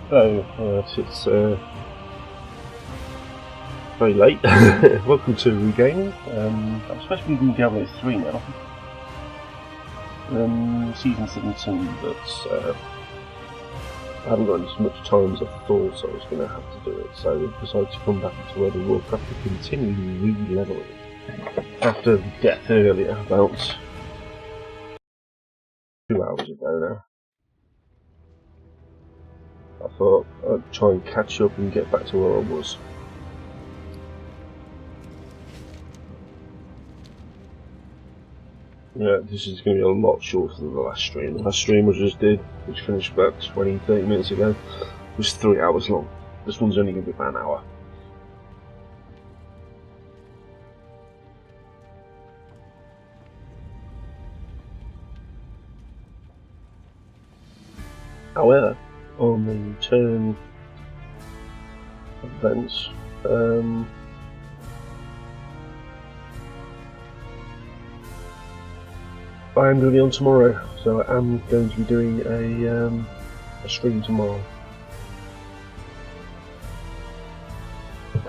Hello, it's very late. Welcome to Regaming. I'm supposed to be doing Diablo 3 now. Season 17, but I haven't got as much time as I thought, so I was going to have to do it. So I decided to come back to World of Warcraft to continue re-leveling after the death earlier, about 2 hours ago now. I thought I'd try and catch up and get back to where I was. Yeah, this is going to be a lot shorter than the last stream. The last stream I just did, which finished about 20-30 minutes ago, was 3 hours long. This one's only going to be about an hour. However, on the return events, I am going to be on tomorrow, so I am going to be doing a stream tomorrow.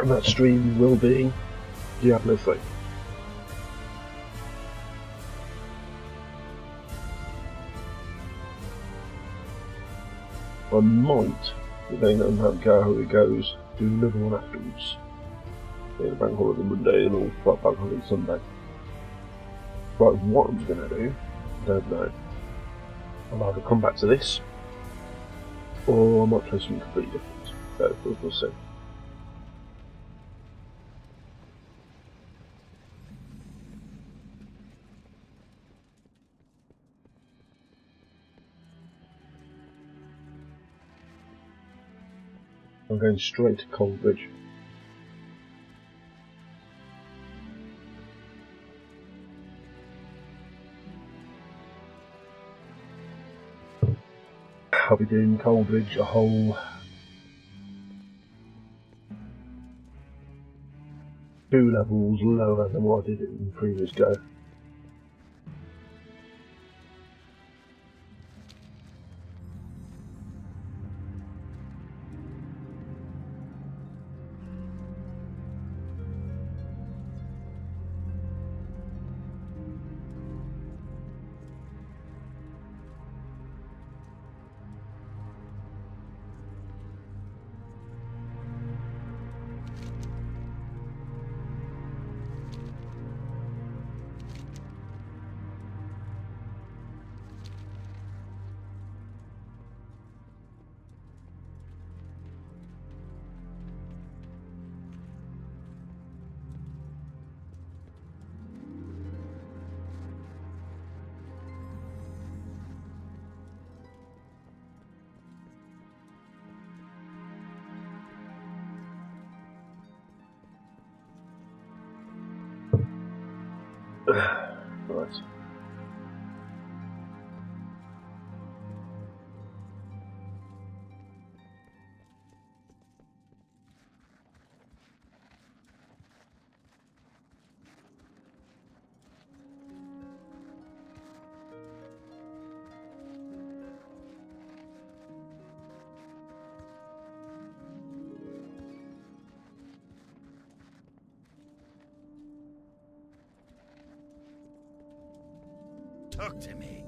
And that stream will be Diablo 3. I might, depending on how it goes, do another one afterwards. Yeah, Bank Holiday Monday and all, Bank Holiday Sunday. But what I'm going to do, I don't know. I'll either come back to this, or I might try something completely different. So we'll see. I'm going straight to Coldbridge. I'll be doing Coldbridge a whole 2 levels lower than what I did it in the previous go. Right. Talk to me.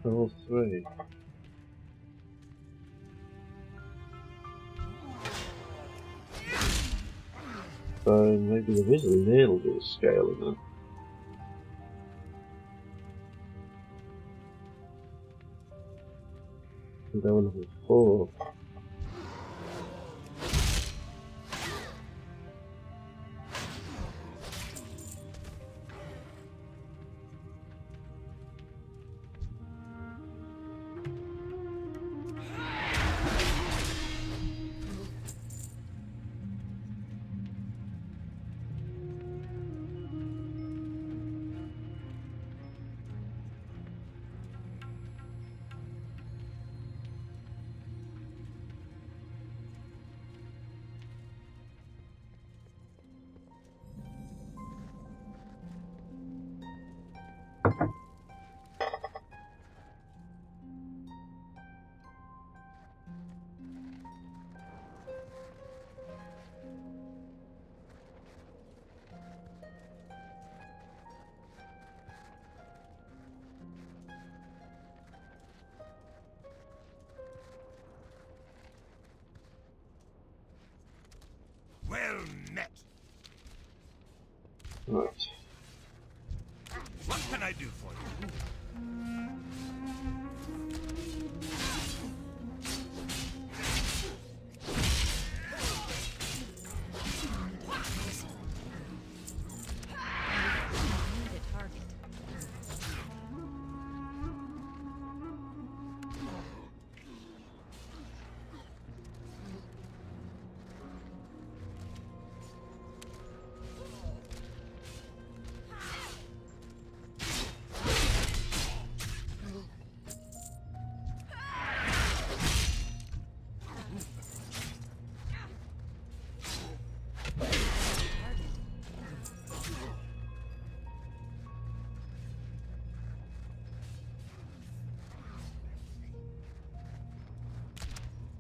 All three. So maybe there is a little bit of scale in them. They were level 4. Well met. Right. What can I do for you? Need a target.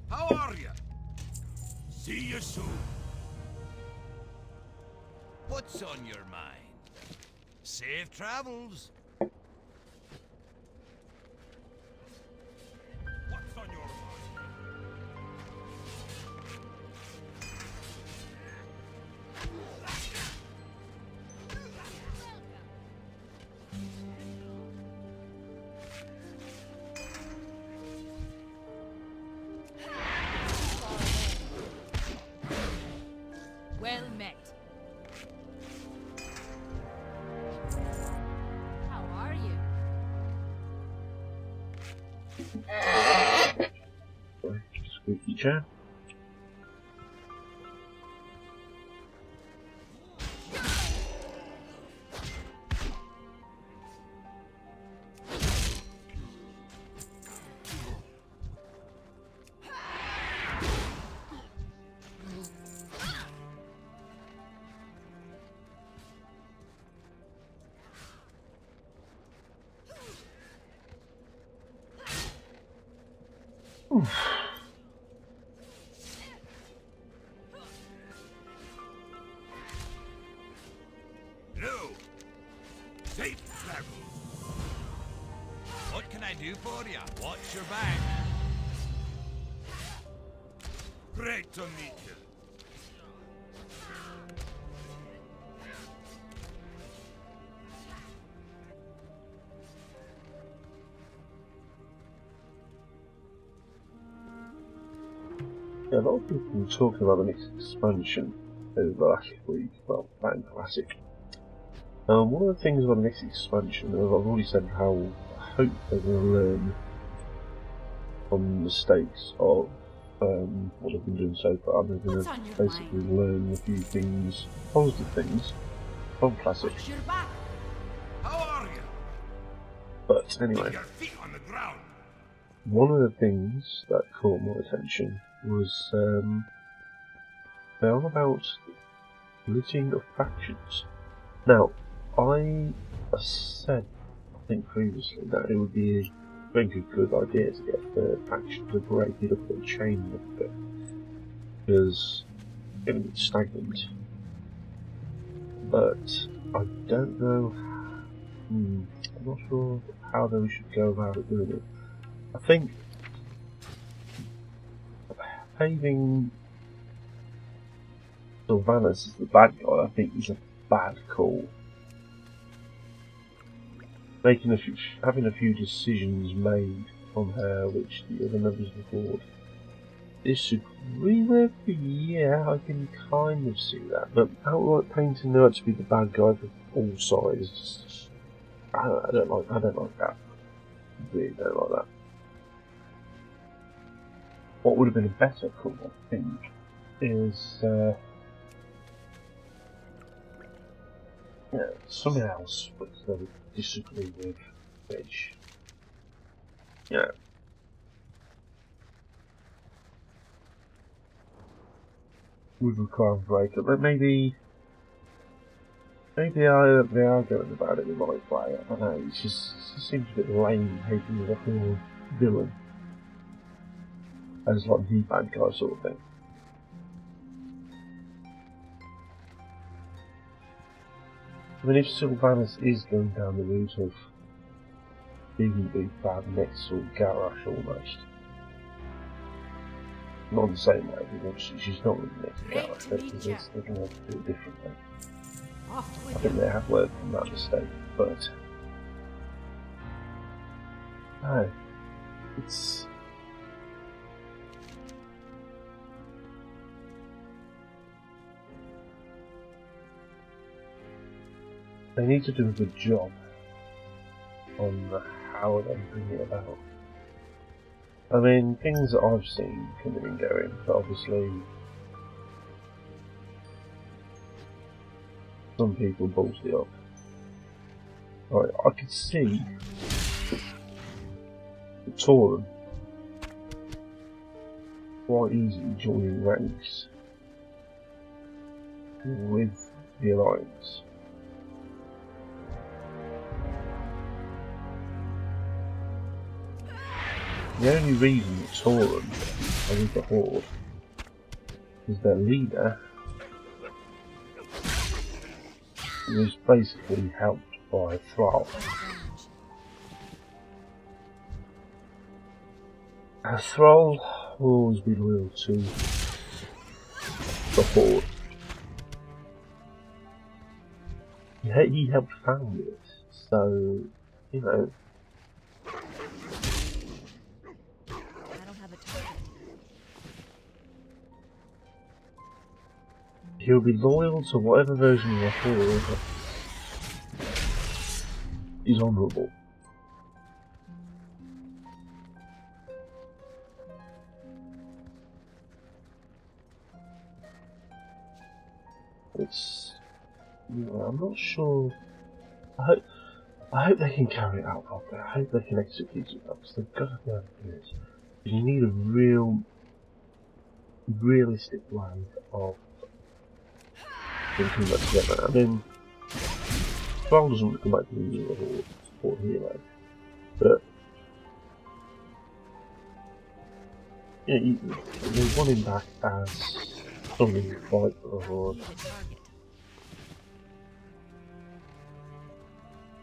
How are you? See you soon. What's on your mind? Safe travels. What's on your mind? Well met. How are you? Squeaky chair. No. Safe travels. What can I do for you? Watch your back. Great to meet you. Yeah, a lot of people were talking about the next expansion over the last week, well, that in Classic. One of the things about the next expansion, I've already said how I hope they're going to learn from the mistakes of what they've been doing so far. They're going What's to on your basically learn a few things, positive things, from Classic. Watch your back. How are you? But anyway, Keep your feet on the ground. one of the things that caught my attention was they're on about splitting of factions. Now, I said, I think previously, that it would be a very good idea to get a third faction to break it up the chain a little bit, because it's getting a bit stagnant. But I don't know. not sure how they should go about it doing it. I think paving Sylvanas as the bad guy, I think, is a bad call. Having a few decisions made on her which the other members of the board disagree with, yeah, I can kind of see that. But outright painting her to be the bad guy for all sides, I don't like that. I really don't like that. What would have been a better call, I think, is something else which they would disagree with, which, would require a breakup. But maybe they are going about it the right way. I don't know, it just seems a bit lame hating the whole villain as like the bad guy sort of thing. I mean, if Sylvanas is going down the route of being a big bad next to Garrosh almost, not in the same way, because she's not really next to Garrosh, they're going to have to do it differently. I think they have learned from that mistake, but no, it's they need to do a good job on how they bring it about. I mean, things that I've seen coming and going, but obviously some people balls it up. Right, I could see the Tauren quite easily joining ranks with the Alliance. The only reason that Tauren are with the Horde is their leader was basically helped by Thrall. Thrall will always be loyal to the Horde. He helped found it, so, you know, he'll be loyal to whatever version of the Horde is honourable. It's, you know, I'm not sure. I hope they can carry it out properly. I hope they can execute it because they've got to be able to do it. You need a realistic way of thinking about together. I mean, Thrall doesn't look like the leader or hero, but yeah, they want him back as something to fight for the Horde.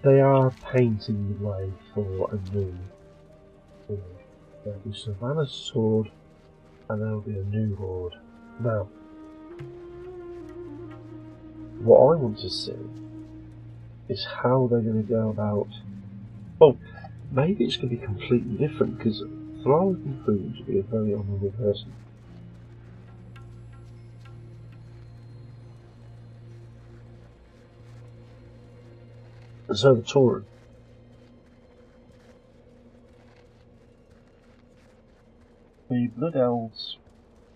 They are painting the way for a new Horde. There'll be Sylvanas' sword, and there'll be a new Horde. Now, what I want to see is how they're going to go about. Well, maybe it's going to be completely different because Thrall has been proven to be a very honourable person. And so the Tauren. The Blood Elves,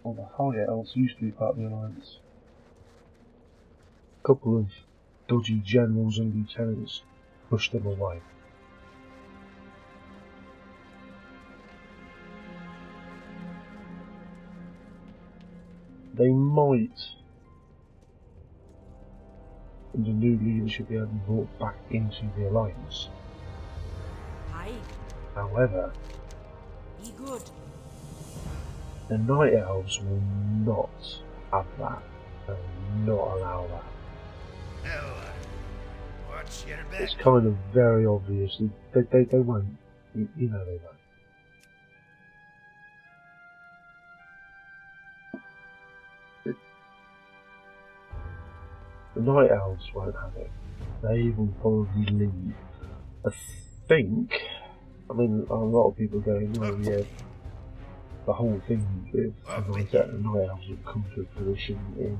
or the High Elves, used to be part of the Alliance. A couple of dodgy generals and lieutenants pushed them away. They might, under new leadership, be able to be brought back into the Alliance. Aye. However, Be good. the Night Elves will not have that. They will not allow that. Hell, what Watch your back. It's kind of very obvious. They won't. You know they won't. The Night Elves won't have it. They will probably leave. I think. I mean, a lot of people going, well, yeah, the whole thing with the Night Elves will come to fruition in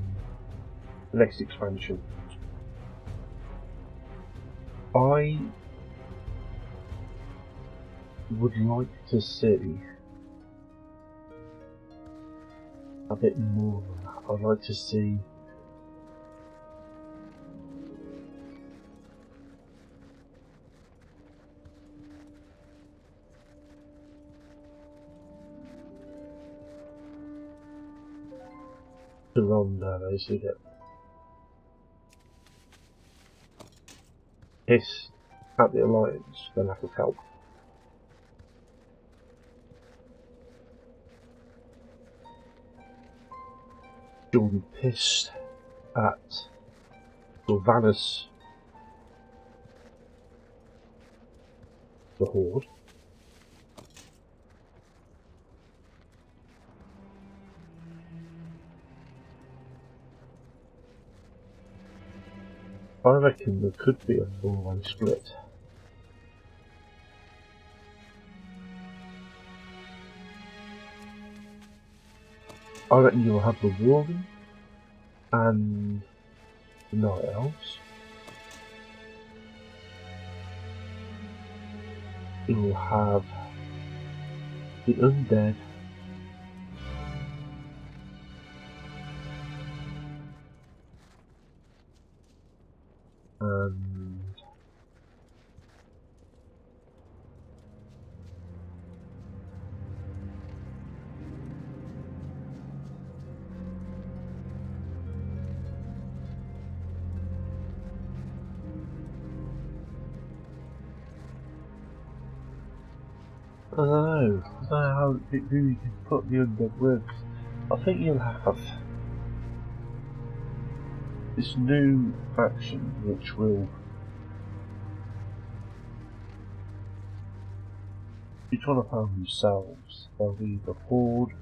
the next expansion. I would like to see a bit more than that. I'd like to see Ronda, those who get pissed at the Alliance for lack of help. You'll be pissed at Sylvanas, the Horde. I reckon there could be a four-way split. I reckon you'll have the Worgen and the Night Elves. You'll have the Undead and I don't know who you can put the Undead with. I think you'll have this new faction which will be trying to find themselves. They'll be the Horde,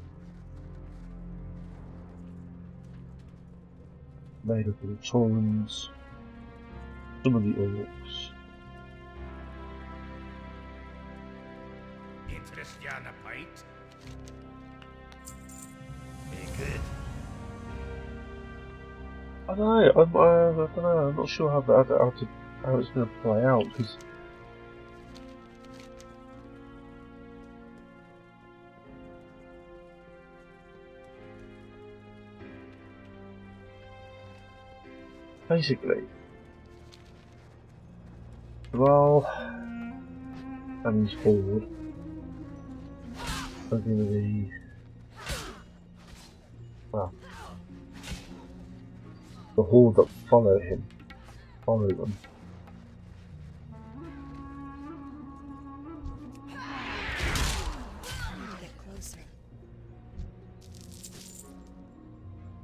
made up of the Taurens, some of the Orcs, Interest you on a pint? Very good. I don't know. I'm not sure how it's going to play out because basically, Thrall and his Horde are going to be, well, the Horde that follow them. Get closer.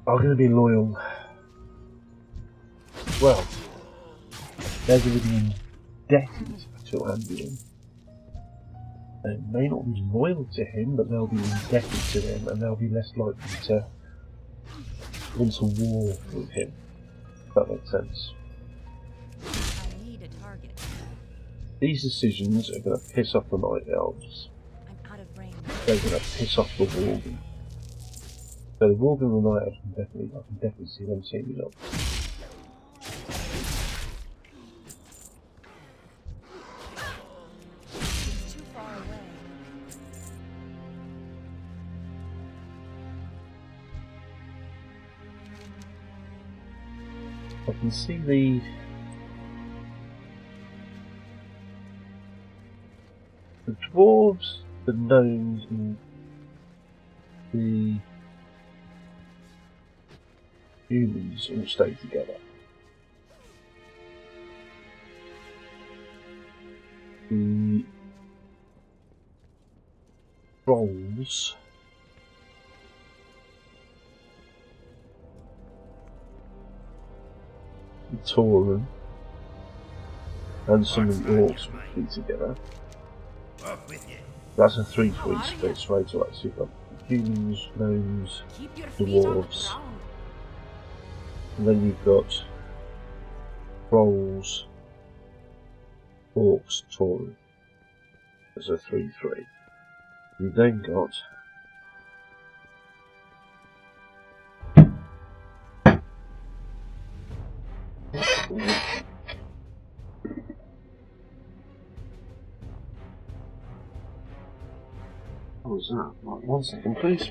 Are going to be loyal. Well, they're going to be indebted to Anduin. They may not be loyal to him, but they'll be indebted to him, and they'll be less likely to want a war with him. If that makes sense. I need a target. These decisions are going to piss off the Night Elves. I'm out of range. They're going to piss off the Worgen. So the Worgen and the Night Elves I can definitely see them teaming up. It's too far away. I can see the dwarves, the gnomes, and the humans all stay together. The trolls the Tauren and some of the What's orcs that, will be together. Off with you. That's a 3-3 split straight away. So you've got humans, gnomes, Keep your feet on the dwarves, ground. and then you've got trolls, orcs, Tauren. There's a 3-3. You've then got what was that? Right, 1 second, please.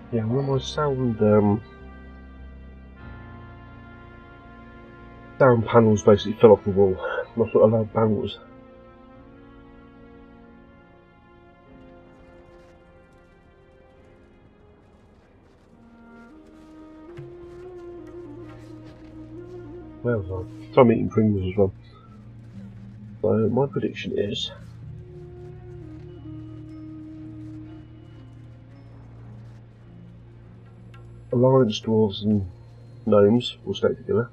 Yeah, when my sound panels basically fell off the wall. I thought I loud bangles. Where was I? So I'm eating Pringles as well. So my prediction is Alliance Dwarves and Gnomes will stay together.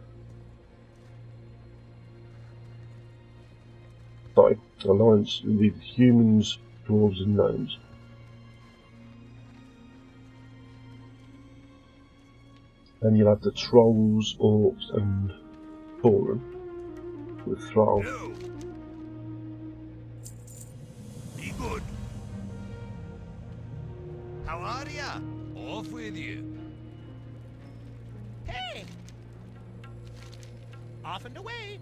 Sorry, Alliance with Humans, Dwarves and Gnomes. Then you'll have the Trolls, Orcs and Tauren with Thrall. Hello. Be good. How are ya? Off with you. off and away.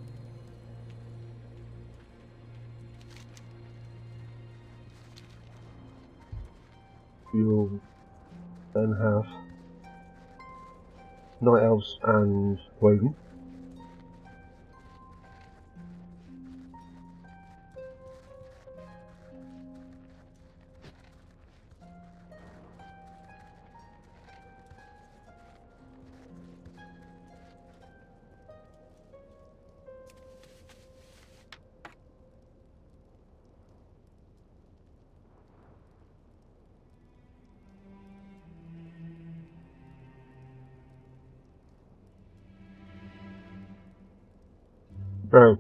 You'll then have Night Elves and Woden. Oh.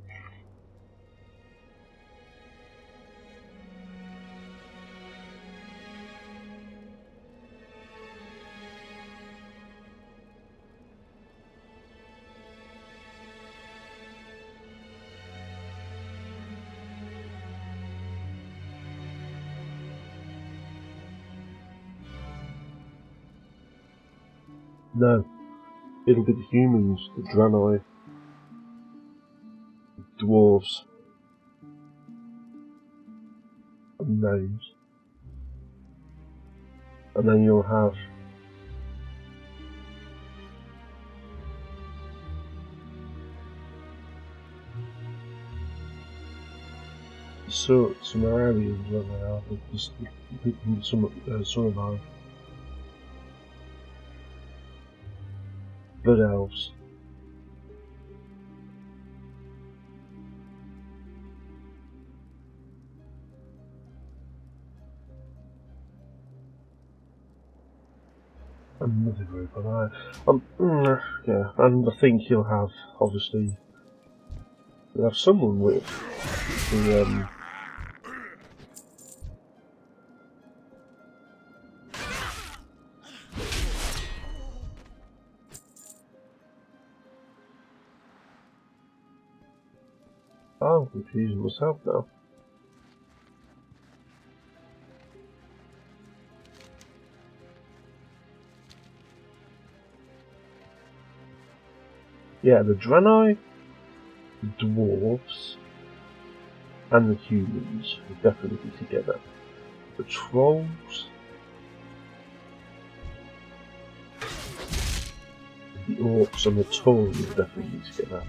No, it'll be the humans, the Draenei, the dwarves, and gnomes, and then you'll have some Arabians, where they are, some of our Blood Elves. Another group of yeah, and I think you'll have, obviously, you'll have someone with the, I'm confusing myself now. Yeah, the Draenei, the dwarves, and the humans will definitely be together. The trolls, the orcs, and the Tauren will definitely be together.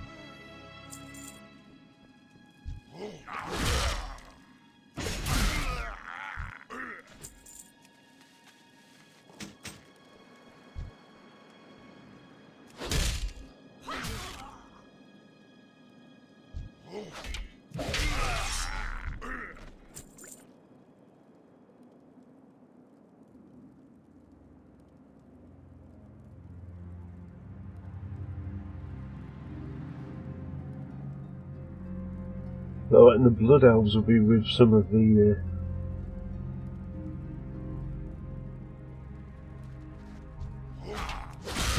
Oh, and the Blood Elves will be with some of the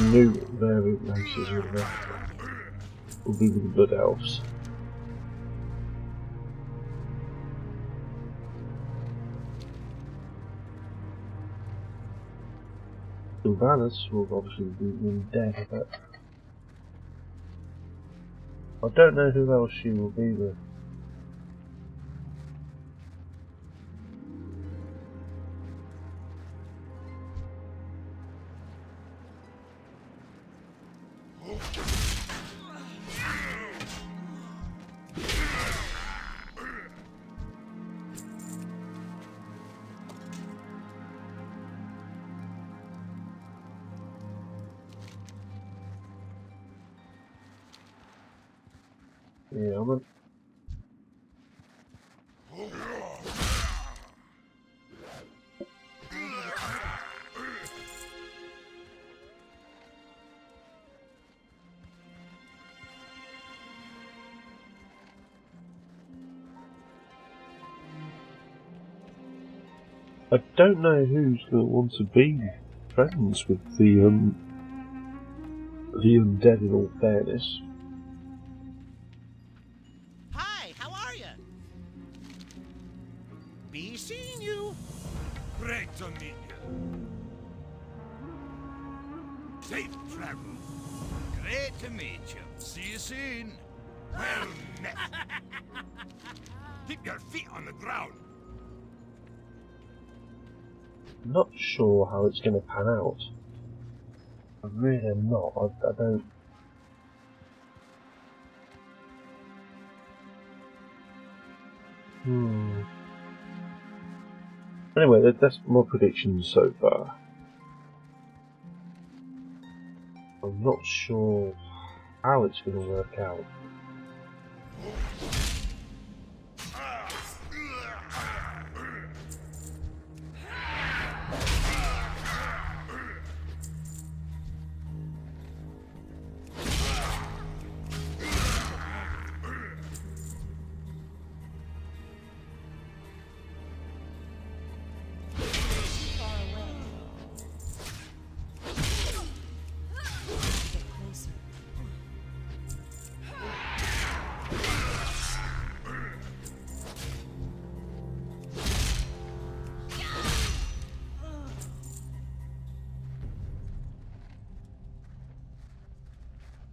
new variant races will be with the Blood Elves. Sylvanas will obviously be dead, but I don't know who else she will be with. Yeah, I don't know who's going to want to be friends with the undead in all fairness. Hi, how are you? Be seeing you. Great to meet you. Safe travel. Great to meet you. See you soon. Well met. Keep your feet on the ground. I'm not sure how it's going to pan out. I really am not. I don't. Anyway, that's my predictions so far. I'm not sure how it's going to work out.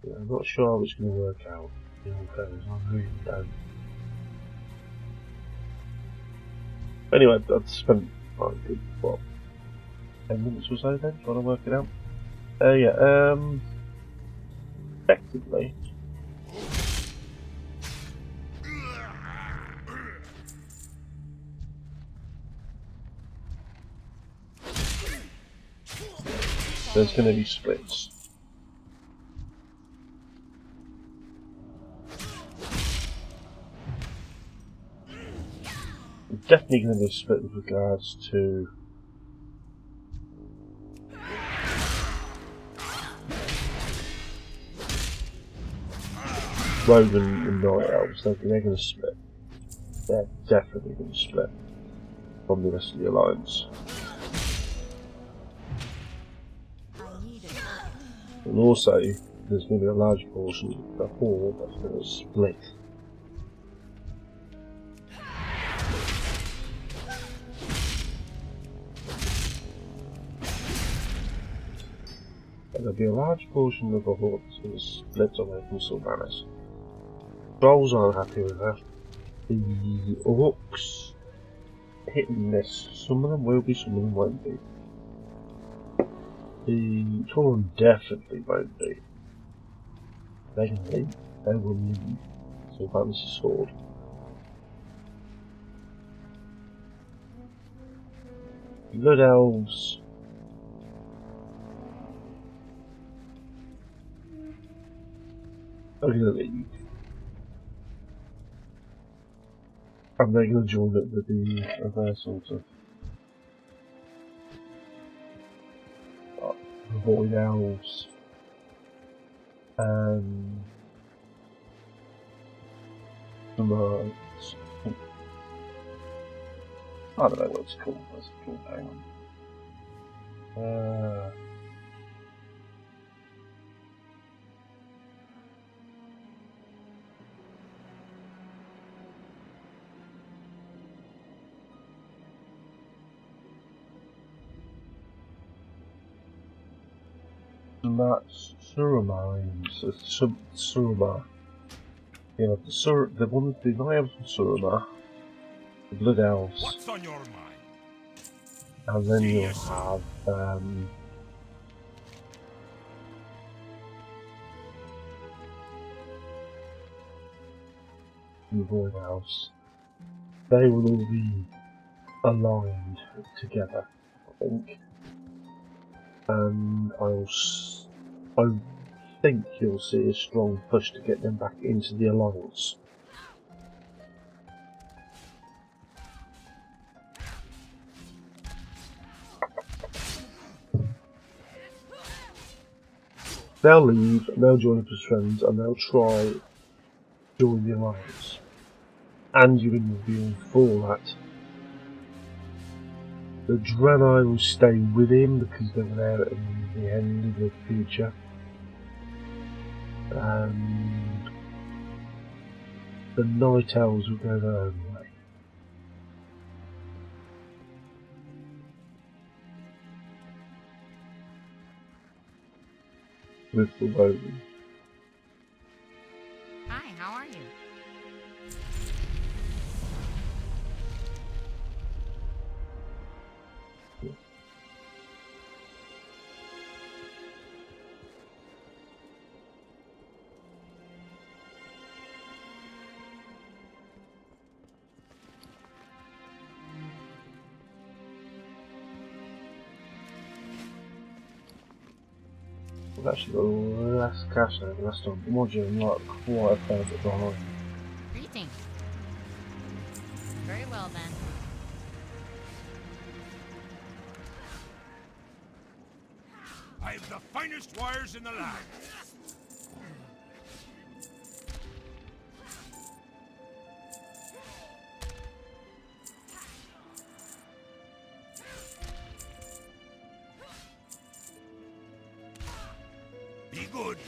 Yeah, I'm not sure how it's going to work out. In all fairness, I really don't. Anyway, I've spent like a good, what, 10 minutes or so then trying to work it out. Effectively, there's going to be splits. There's definitely going to be a split with regards to Rogue and Night Elves. They're going to split. They're definitely going to split from the rest of the Alliance. And also, there's going to be a large portion of the Horde that's going to split. And there'll be a large portion of the Horde that's going to split away from Sylvanas. Trolls aren't happy with that. The Orcs, hit and miss. Some of them will be, some of them won't be. The Tauren definitely won't be. They can leave. They will leave. So Sylvanas' sword. Blood Elves. Are going to leave. And they're going to join up with the other sort of Void Elves and the Mercs. I don't know what it's called. What's it called? Hang on. And that's Surama. Surama. You know, the one, the Night Elves from Surama, the Blood Elves. What's on your mind? And then you'll have the Void Elves. They will all be aligned together, I think. And I think you'll see a strong push to get them back into the Alliance. They'll leave, and they'll join up as friends, and they'll try to join the Alliance. And you can reveal for that. The Draenei will stay with him because they were there at the end of the future. And the Night Elves will go their own way. With the Roman. how are you? Well, actually, the last cash I had last time, Module, like quite a fair bit behind. Greetings. Very well then. I have the finest wires in the land. Be good.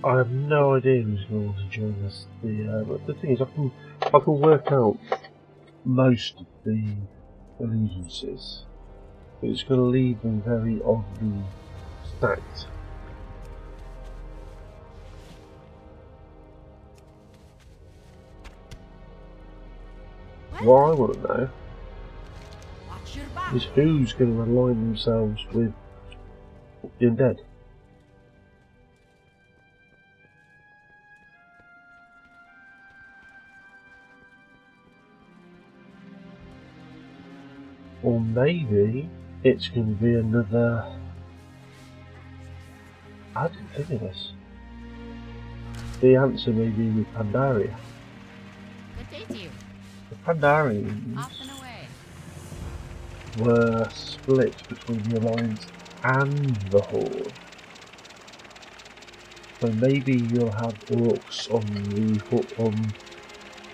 I have no idea who's going to join us. But the thing is, I can work out most of the allegiances, but it's going to leave them very oddly stacked. What I want to know Watch your back. is who's going to align themselves with the undead. Or maybe it's going to be another... I didn't think of this. The answer may be with Pandaria. Good day to you. The Pandarians Off and away. were split between the Alliance and the Horde. So maybe you'll have orcs on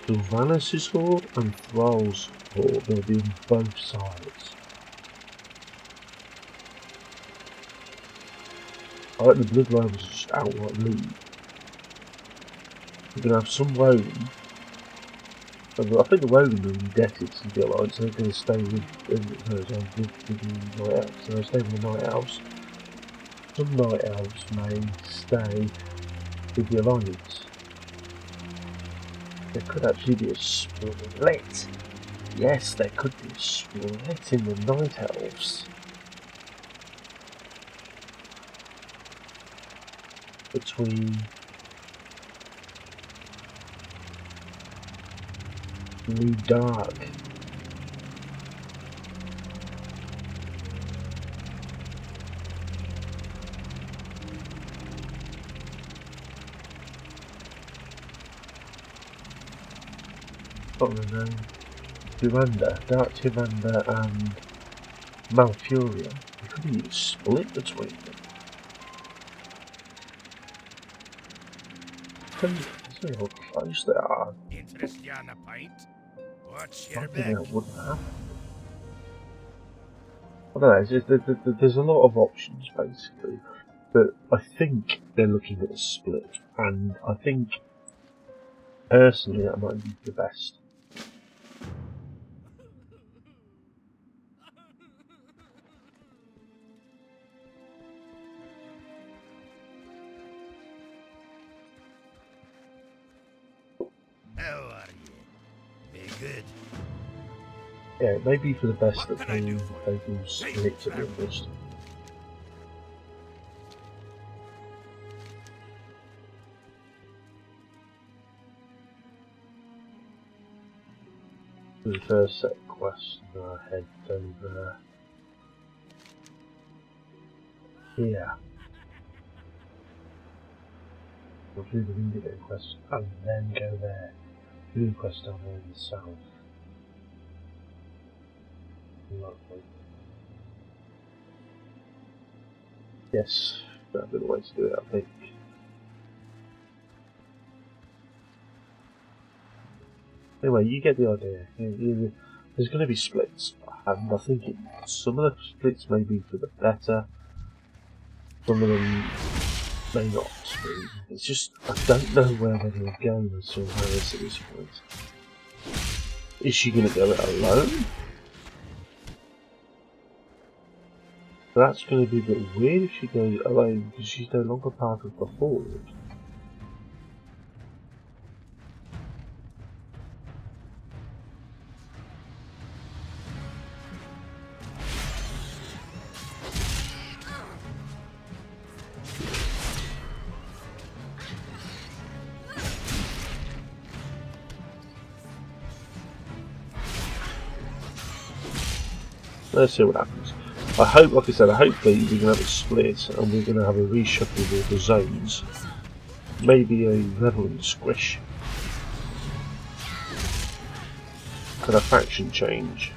Sylvanas' Horde and Thrall's Horde. They'll be on both sides. I like the Blood Rovers just outright leave. You're going to have some roam. I think the Roman are indebted to the Alliance, so they're going to stay with the Night Elves. So they'll stay with the Night Elves. Some Night Elves may stay with the Alliance. There could actually be a split. Yes, there could be a split in the Night Elves. Between New Dark. What was the name? Tyrande, Dark Tyrande and Malfuria. There could be a split between them. See how close they are. Interest you on a pint? What's I your think bet? that wouldn't happen. I don't know, it's just, there's a lot of options basically, but I think they're looking at a split, and I think personally that might be the best. How are you? Be good. Yeah, it may be for the best What that can I they do for you? will split to be honest. For the first set of quests, I head over here. We'll do the Indigo quest and then go there. Do the quest down there in the south. Lovely. Yes, that'd be the way to do it, I think. Anyway, you get the idea. There's going to be splits, and I think some of the splits may be for the better, some of them may not be. It's just, I don't know where they're going to go with Sylvanas at this point. Is she going to go it alone? That's going to be a bit weird if she goes alone because she's no longer part of the Horde. Let's see what happens. I hope, like I said, hopefully we're going to have it split and we're going to have a reshuffle of the zones. Maybe a leveling squish. And a faction change.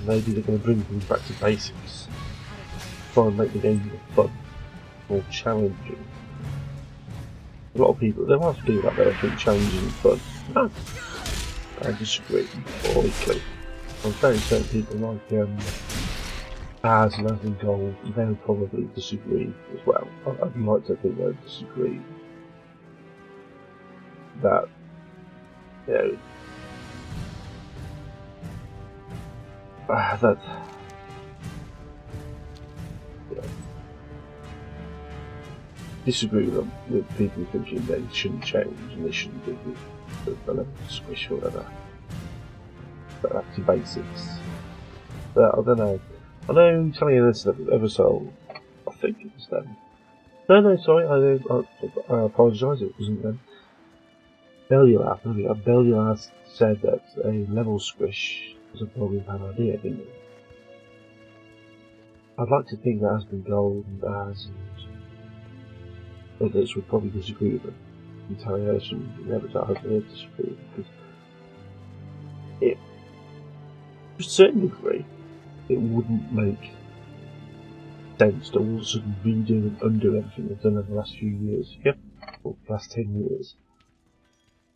Maybe they're going to bring things back to basics. Try and make the game more fun, more challenging. A lot of people, there are people out there who think challenging is fun. No, I disagree completely. I'm very certain people like Az and Aslan Gold, they'll probably disagree as well. I'd like to think they'll disagree. That, you know, that, you know, disagree with them, with people thinking they shouldn't change and they shouldn't do the level squish or whatever. But back to basics. But I don't know. I know telling this episode, I think it was them. No, sorry, I apologise, it wasn't them. Belial said that a level squish was a probably bad idea, didn't he? I'd like to think that Aspen Gold and Az and others would probably disagree with them. Retaliation, I hope they disagree because it, to a certain degree, it wouldn't make sense to all of a sudden redo and undo everything they've done over the last few years. Yep, or the last 10 years.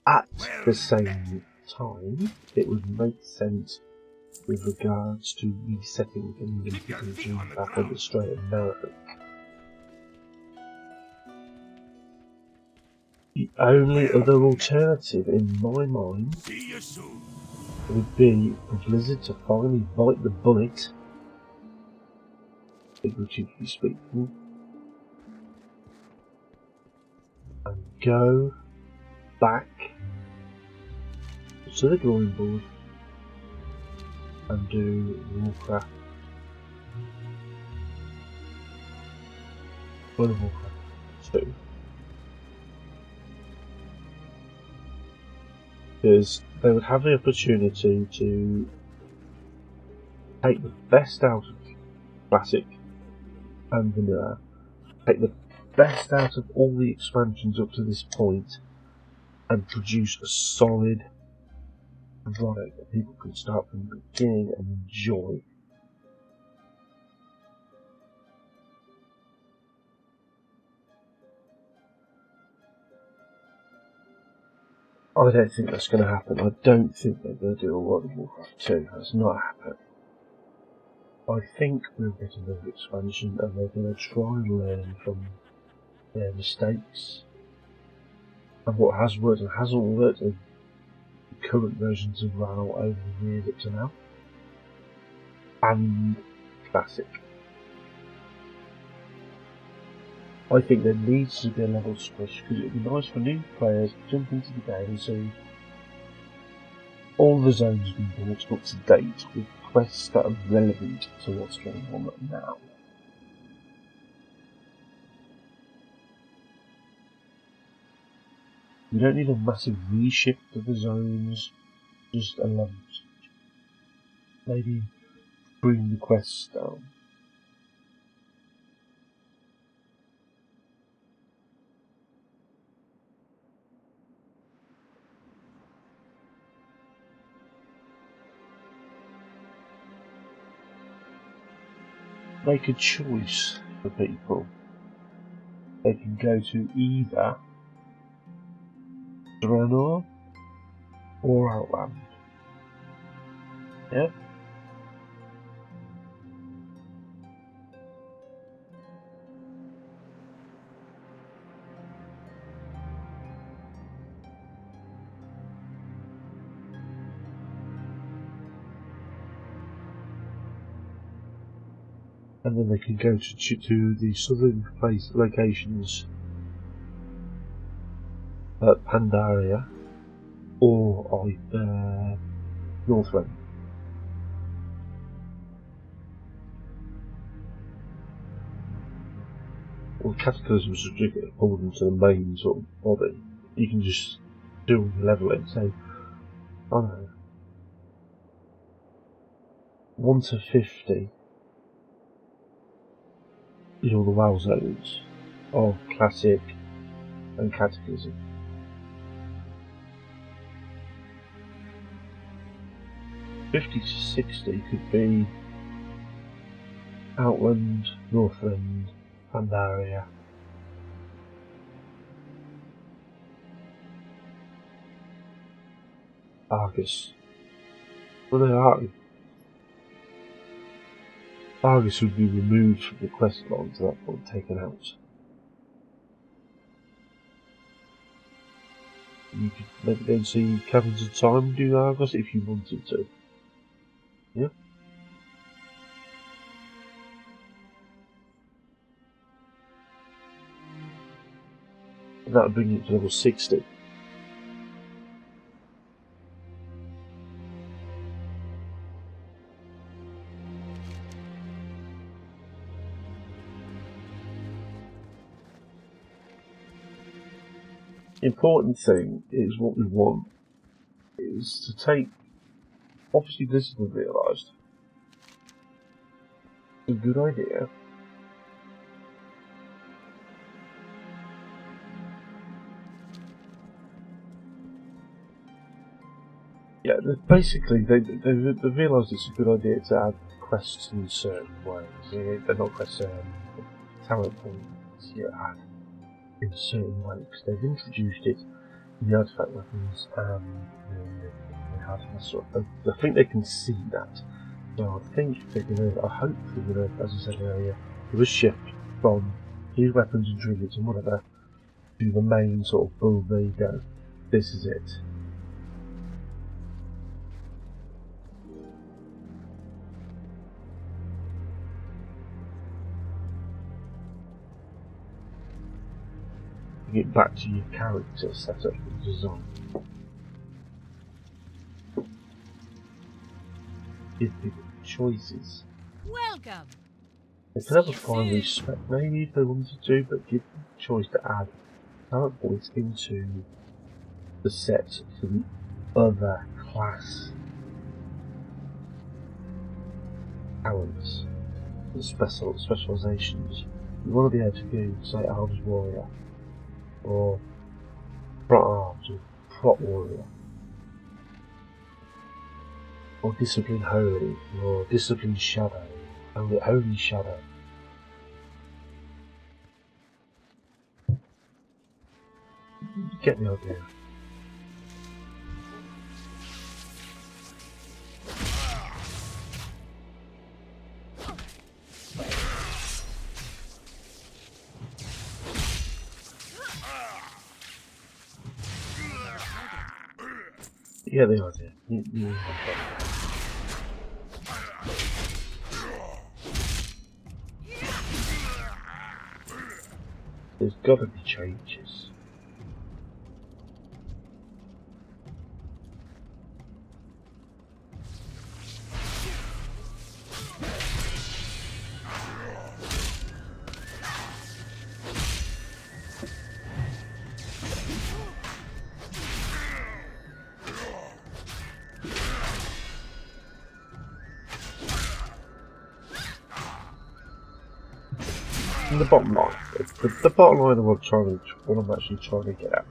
At the same time, it would make sense with regards to resetting things and putting things back on the straight and narrow. The only other alternative in my mind would be for Blizzard to finally bite the bullet, figuratively speaking, and go back to the drawing board and do Warcraft. World of Warcraft 2. Because they would have the opportunity to take the best out of Classic and Vanilla, take the best out of all the expansions up to this point, and produce a solid product that people can start from the beginning and enjoy. I don't think that's going to happen. I don't think they're going to do a World of Warcraft 2. That's not happening. I think we'll get another expansion and they're going to try and learn from their mistakes and what has worked and hasn't worked in the current versions of WoW over the years up to now. And Classic. I think there needs to be a level squish because it would be nice for new players to jump into the game and see all the zones being brought up to date with quests that are relevant to what's going on now. We don't need a massive reshift of the zones, just a level switch. Maybe bring the quests down. Make a choice for people. They can go to either Draenor or Outland. Yeah? and then they can go to the southern locations at Pandaria or Northrend. Well, Cataclysms would pull them to the main sort of body. You can just do level it and say, I don't know, 1 to 50 is all the WoW zones of Classic and Cataclysm. '50 to 60 could be Outland, Northrend, Pandaria. Argus. Well, no, Argus would be removed from the quest log to that point, taken out. You could maybe then see Caverns of Time do Argus if you wanted to. Yeah? And that would bring it to level 60. The important thing is what we want is to take, obviously this has been realised, a good idea yeah, basically they've realised it's a good idea to add quests in certain ways. They're not quests, talent points, yeah, in a certain way, because they've introduced it in the artifact weapons and the artifacts sort of. I think they can see that. So I think they're going to, I hope they're going to, as I said earlier, do a shift from these weapons and trinkets and whatever to the main sort of, boom, there you go, this is it. Get back to your character setup and design. Give people choices. Welcome. They can have a primary spec maybe if they wanted to, but give them the choice to add talent points into the set for the other class talents, the specializations. You want to be able to do, say, Arms Warrior, or Prot Arms, or Prot Warrior, or Discipline Holy, or Discipline Shadow, Holy Shadow. You get the idea. Yeah, the idea. There's got to be changes. And the bottom line, the bottom line of what I'm actually trying to get at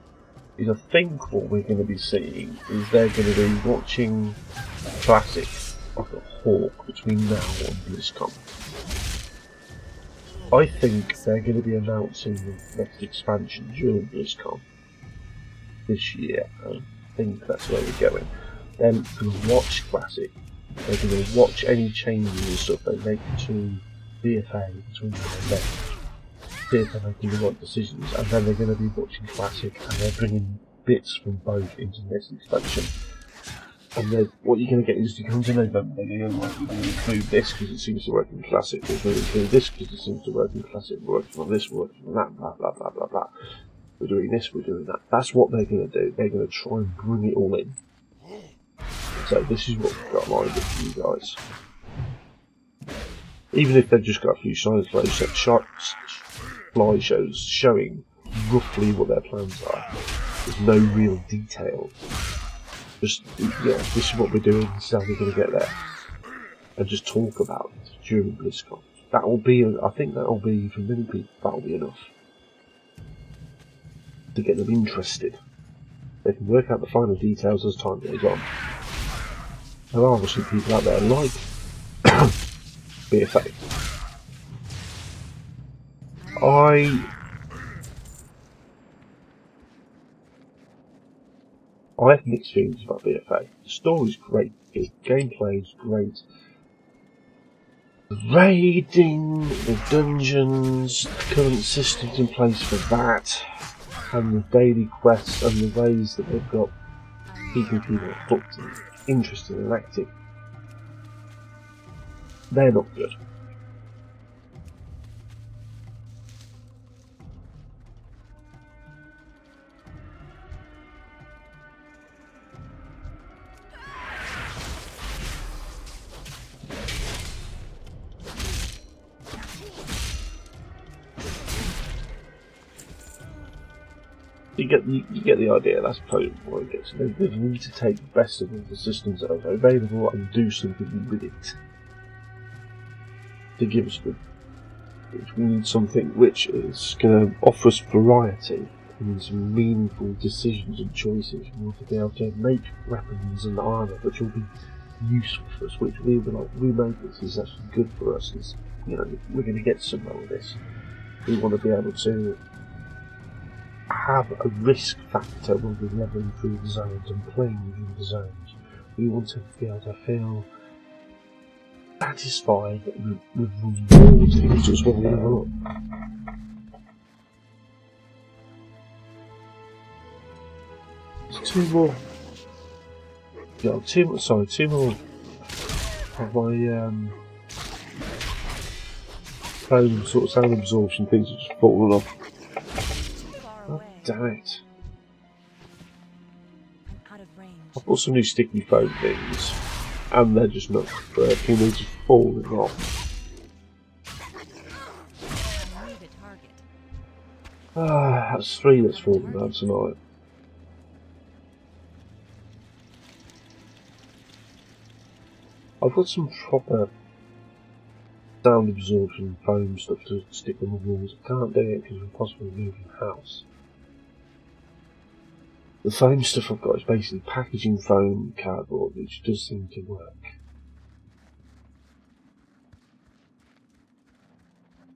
is, I think what we're going to be seeing is they're going to be watching Classic like a hawk between now and BlizzCon. I think they're going to be announcing the next expansion during BlizzCon this year. I think that's where we're going. They're going to watch Classic. They're going to watch any changes and stuff they make to BFA between now and then. See if they're making the right decisions, and then they're going to be watching Classic, and they're bringing bits from both into the next expansion. And then what you're going to get is you come to November, they're going to go, we're going to include this because it seems to work in Classic, we're going to include this because it seems to work in Classic, we're working on this, we're working on that, blah, blah, blah, blah, blah. We're doing this, we're doing that. That's what they're going to do. They're going to try and bring it all in. So this is what we've got lined up for you guys. Even if they've just got a few slideshows showing roughly what their plans are, there's no real detail. Just, yeah, this is what we're doing, this is how we're going to get there. And just talk about it during BlizzCon. That'll be, I think that'll be, for many people, that'll be enough to get them interested. They can work out the final details as time goes on. There are obviously people out there like BFA. I have mixed feelings about BFA. The story's great, the gameplay's great. The raiding, the dungeons, the current systems in place for that, and the daily quests and the ways that they've got keeping people hooked and interested and active. They're not good. You get the idea. That's probably what it gets. They need to take the best of all the systems that are available and do something with it to give us good. We need something which is going to offer us variety and some meaningful decisions and choices. We want to be able to make weapons and armour which will be useful for us, which we'll be like, we made this is actually good for us. It's, you know, we're going to get somewhere with this. We want to be able to have a risk factor when we're leveling through the zones and playing within the zones. We want to be able to feel satisfied with rewards things as well. There's two more. Yeah, two more of my phone sort of sound absorption things have just fallen off. Oh, damn it. I bought some new sticky foam things, and they're just not working, they're just falling off. That's 3 that's falling down tonight. I've got some proper sound absorption foam stuff to stick on the walls. I can't do it because we're possibly moving house. The foam stuff I've got is basically packaging foam cardboard, which does seem to work.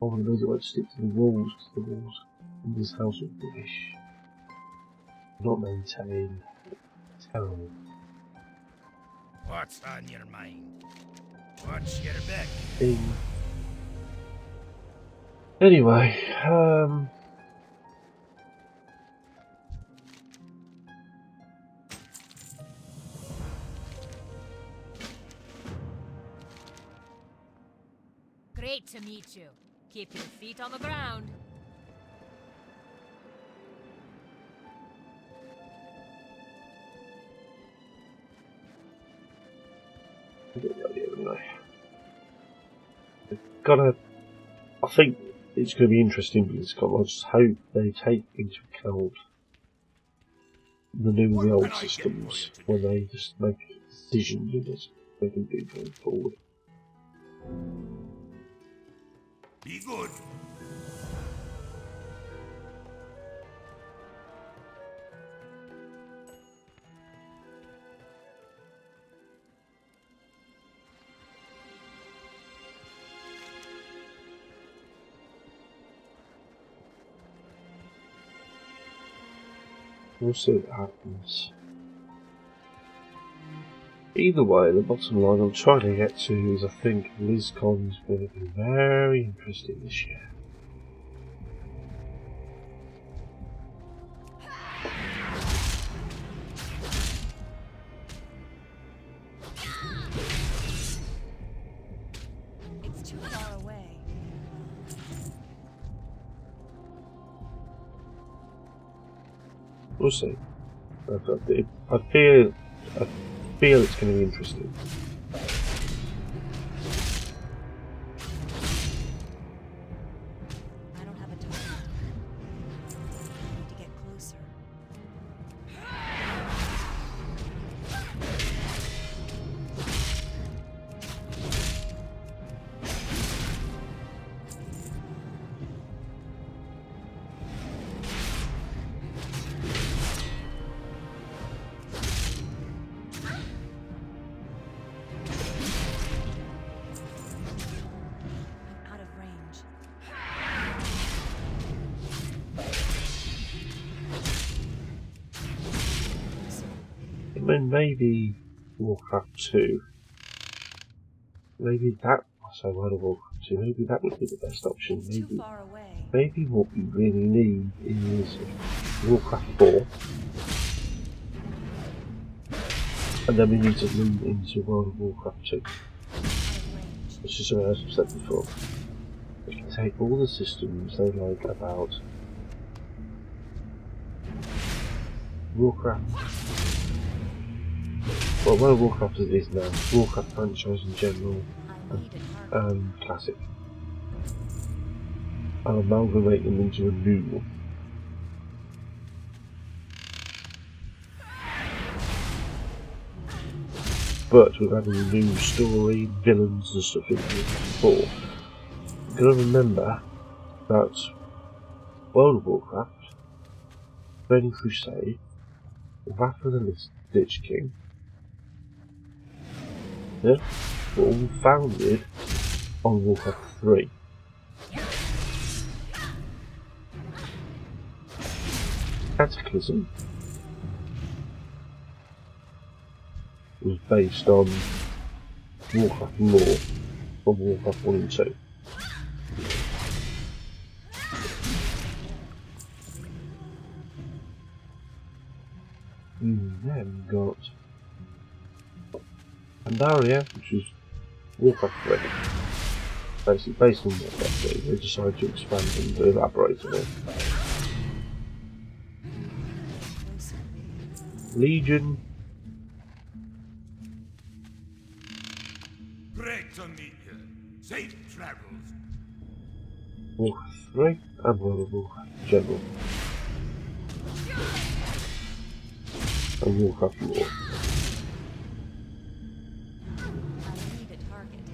I want to know what to stick to the walls, because the walls in this house are rubbish. Not maintained. Terrible. What's on your mind? What's your bet? Anyway, Great to meet you. Keep your feet on the ground. I get the idea anyway. I think it's going to be interesting because I just hope they take into account the new and the old systems when they just make decisions and just they can do going forward. Be good. We'll see what happens. Either way, the bottom line I'm trying to get to is I think BlizzCon is going to be very interesting this year. We'll see. I feel it's going to be interesting. I don't have a target. I need to get closer. I'm out of range. I mean, maybe Warcraft 2. Maybe that. I say World of Warcraft 2. Maybe that would be the best option. It's too far away. Maybe what we really need is Warcraft 4. And then we need to move into World of Warcraft 2. Out of range. Which is something else I've said before. We can take all the systems they like about Warcraft. Well, World of Warcraft as it is now, Warcraft franchise in general, I need a target. Classic, and amalgamate them into a new one. But with adding a new story, villains and stuff in before. You've got to remember that World of Warcraft, Burning Crusade, Wrath of the Lich King, yeah, were all founded on Warcraft 3. Cataclysm was based on Warcraft lore from Warcraft 1 and 2. You then got Pandaria, which is Warcraft 3. Basically based on Warcraft 3, they decided to expand and elaborate on it. Legion, Great to meet you. Safe travels. Warcraft 3, and World of Warcraft General. And Warcraft lore. I need a target.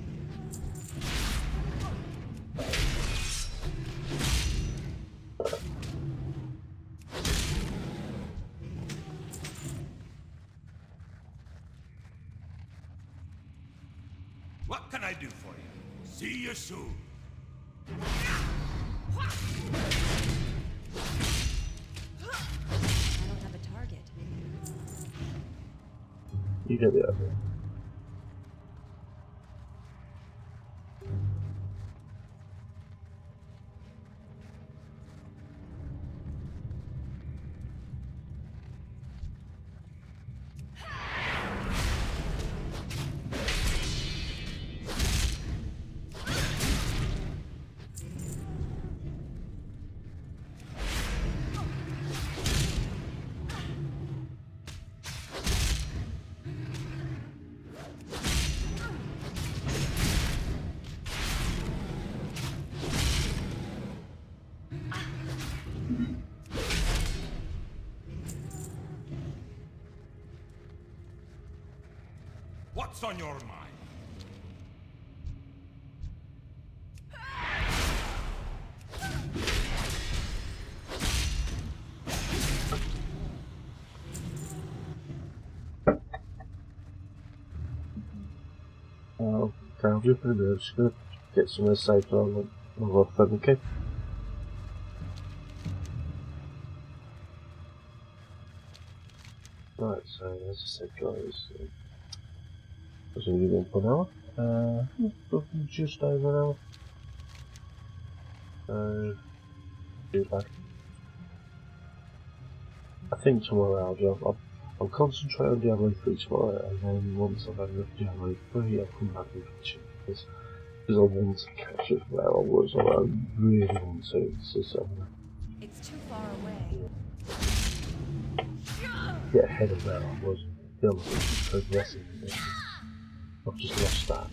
What can I do for you? See you soon. I don't have a target. You get the idea. What's on your mind? Okay, I'll just gonna get somewhere safer on the rough then, okay? Right, so as I said guys, I was only going for an hour. Just over an hour. So, too bad. I think tomorrow I'll concentrate on Diablo 3 tomorrow, and then once I've had enough Diablo 3, I'll come back and catch it. Because I want to catch it where I was, or I really want to. So, It's too far away. get ahead of where I was. I feel like I'm progressing a bit. I've just lost that.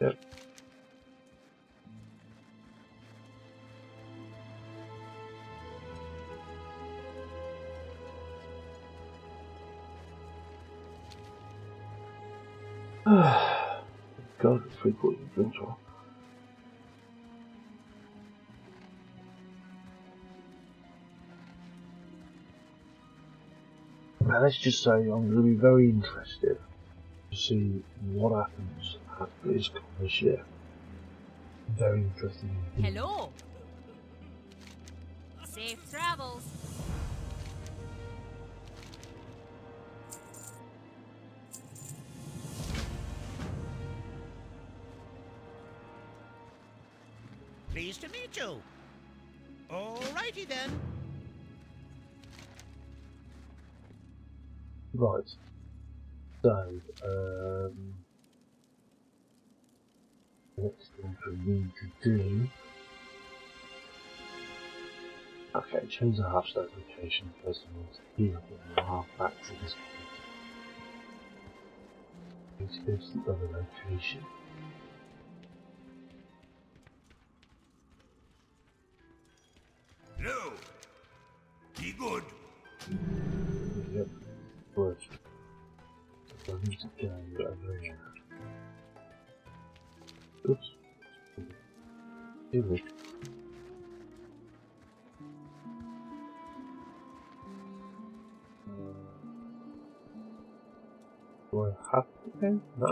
Yep. God, 3/4 of drinks off. Now let's just say I'm going to be very interested to see what happens at BlizzCon this year. Very interesting indeed. Hello. Safe travels. Pleased to meet you. Alrighty then. Right. So, next thing for me to do. Okay, change the half stack location first of all to here and half back to this point. Need to go to the other location. No. Be good. Yep, worked. So I need to go over here. Oops. Here we go. Do I have to go? No.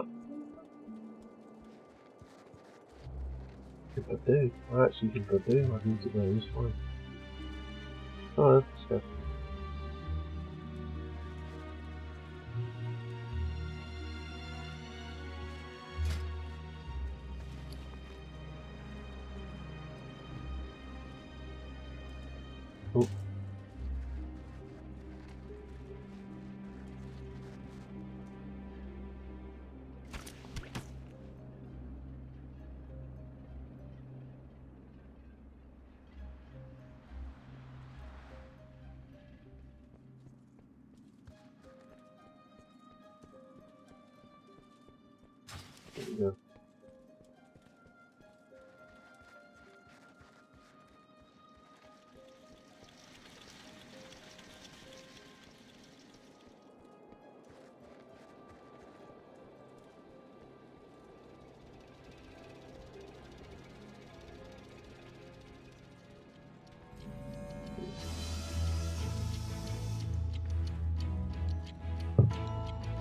If I do, I actually think I do. I need to go this way. Alright, let's go. Oh. There we go.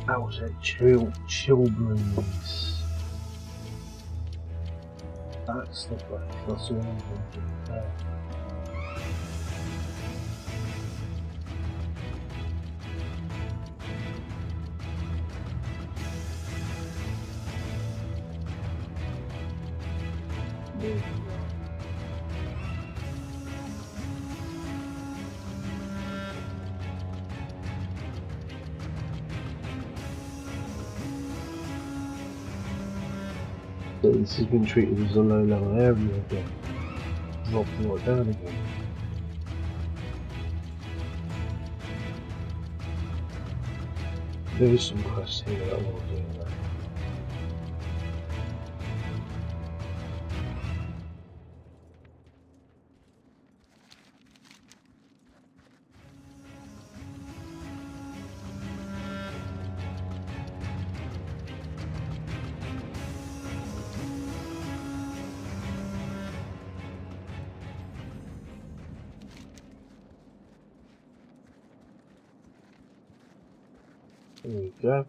That was a chill breeze. That's the place. That's the one I'm thinking there. So this has been treated as a low level area again. Dropped right down again. There is some quests here that I want to do though. There we go.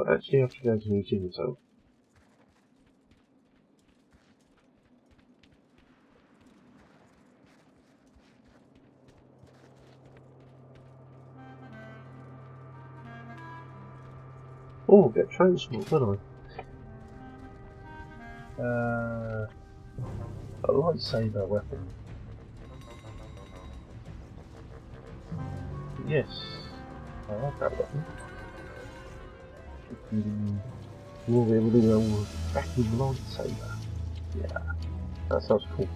Do I actually have to go to the gym zone? Oh, I'll get transport, don't I? A lightsaber weapon. Yes, I like that weapon. We'll be able to go back with lightsaber. Yeah, that sounds cool.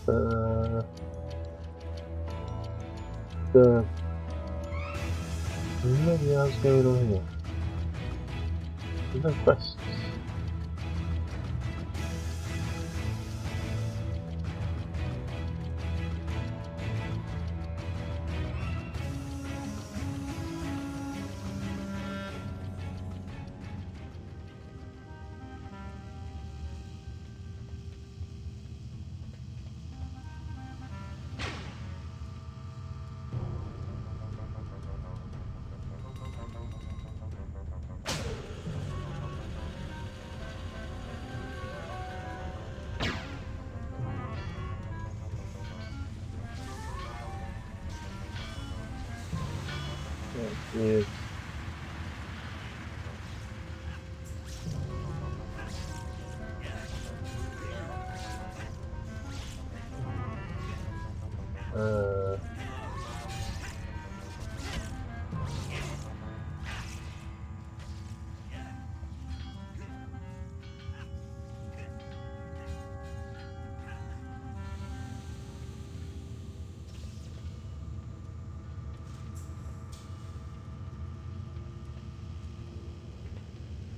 The bloody hell's going on here? There's no quests. Weird.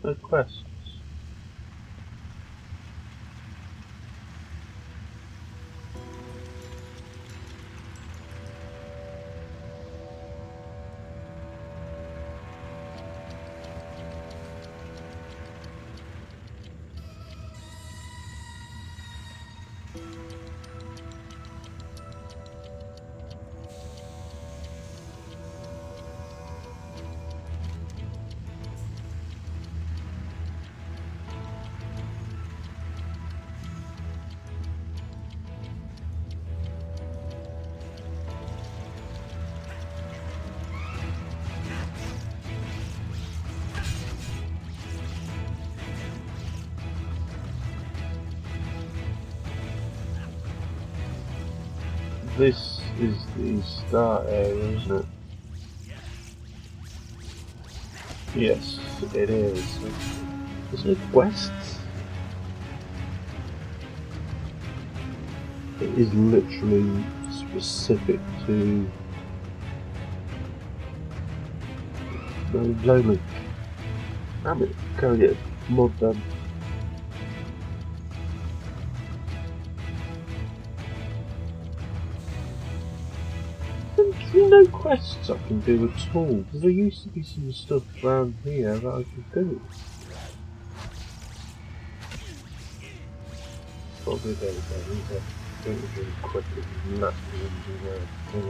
No quests. This is the start area, isn't it? Yes, it is. Is it quests? It is literally specific to those only. Damn it, go get a mod done. There's no quests I can do at all, because there used to be some stuff around here that I could do. Probably there we go, these are things really quick and nuts and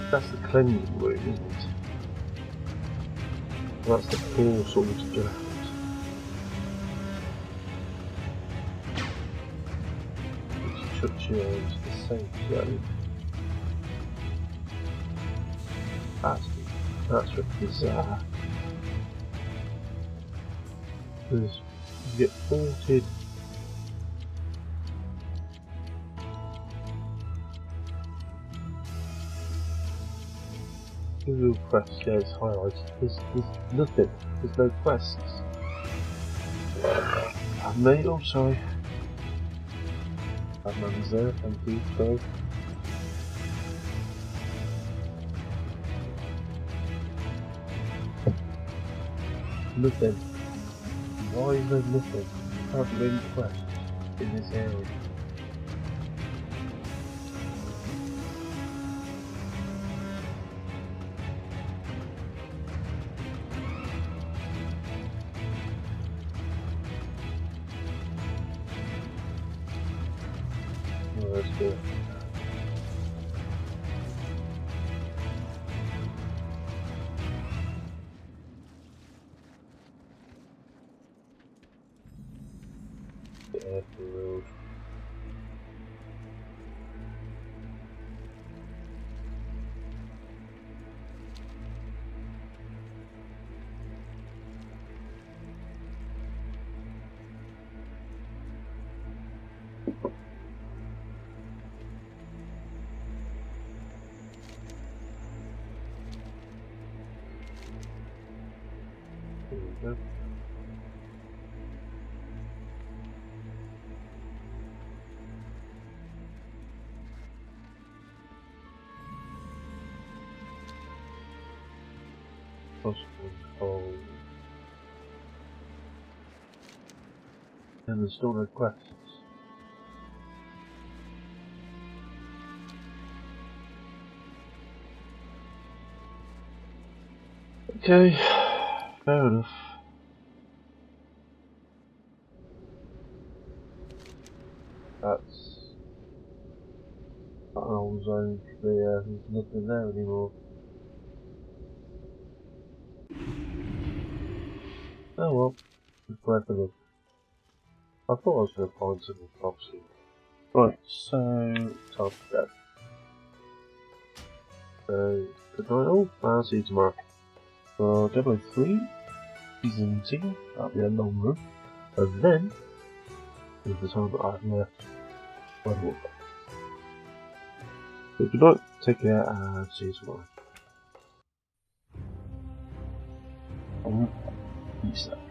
that's the cleansing room, isn't it? That's the portal to go out. Which chucks you into the safe zone. That's bizarre. Because you get ported. Google quest, yeah, it's highlighted. There's nothing. There's no quests. I've made. Oh, sorry. Bad man's there. Thank you. Sorry. nothing. Why is there nothing? Can't do any quests in this area. Oh, that's good. Yeah, for real. There we go. Possible cold. And there's still no quests. Okay, fair enough. That's an old zone for me, there's nothing there anymore. Oh well, it's worth a look. I thought I was going to find something promising. Right, so, time to go. So, good night all, I'll see you tomorrow. For Demo 3, Season 2, that'll be a long run. And then, is the time that I've left World of Warcraft. So good night, take care, and see you tomorrow. Peace out.